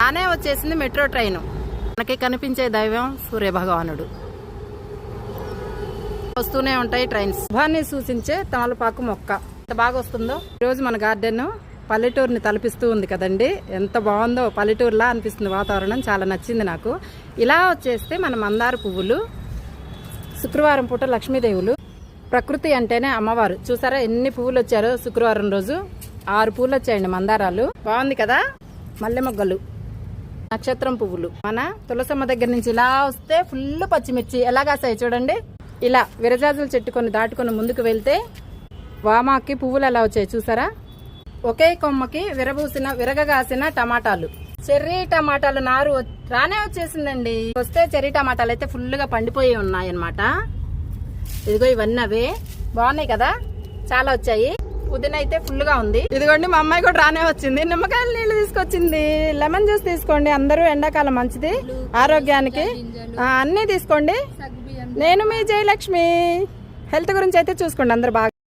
రానే వచ్చేసింది metro train. మనకి కనిపించే దైవం సూర్యభగవానుడు. వస్తూనే ఉంటాయి ట్రైన్స్. శుభాన్ని సూచించే తమలపాకు మొక్క ఎంత బాగా వస్తుందో. ఈరోజు మన గార్డెన్ పల్లెటూరుని తలపిస్తూ ఉంది కదండి. ఎంత బాగుందో, పల్లెటూరులా అనిపిస్తుంది వాతావరణం. చాలా నచ్చింది నాకు. ఇలా వచ్చేస్తే మన మందార పువ్వులు, శుక్రవారం పూట లక్ష్మీదేవులు. ప్రకృతి అంటేనే అమ్మవారు. చూసారా ఎన్ని పువ్వులు వచ్చారో. శుక్రవారం రోజు 6 పువ్వులు వచ్చాయండి మందారాలు. బాగుంది కదా. మల్లె మొగ్గలు, నక్షత్రం పువ్వులు. మన తులసమ్మ దగ్గర నుంచి ఇలా వస్తే ఫుల్ పచ్చిమిర్చి ఎలా కాసాయి చూడండి. ఇలా విరజాజుల చెట్టు కొన్ని దాటుకొని ముందుకు వెళ్తే వామాకి పువ్వులు ఎలా వచ్చాయి చూసారా. ఒకే కొమ్మకి విరగగాసిన టమాటాలు, చెర్రీ టమాటాలు నారు రానే వచ్చేసిందండి. వస్తే చెర్రీ టమాటాలు అయితే ఫుల్ గా పండిపోయి ఉన్నాయన్నమాట. ఇదిగో ఇవన్నీ అవే బాగున్నాయి కదా, చాలా వచ్చాయి. పుదీనా అయితే ఫుల్ గా ఉంది. ఇదిగోండి మా అమ్మాయి కూడా రానే వచ్చింది. నిమ్మకాయల నీళ్లు తీసుకొచ్చింది. లెమన్ జ్యూస్ తీసుకోండి అందరూ, ఎండాకాలం మంచిది ఆరోగ్యానికి. అన్నీ తీసుకోండి. నేను మీ జయలక్ష్మి. హెల్త్ గురించి అయితే చూసుకోండి అందరు బాగా.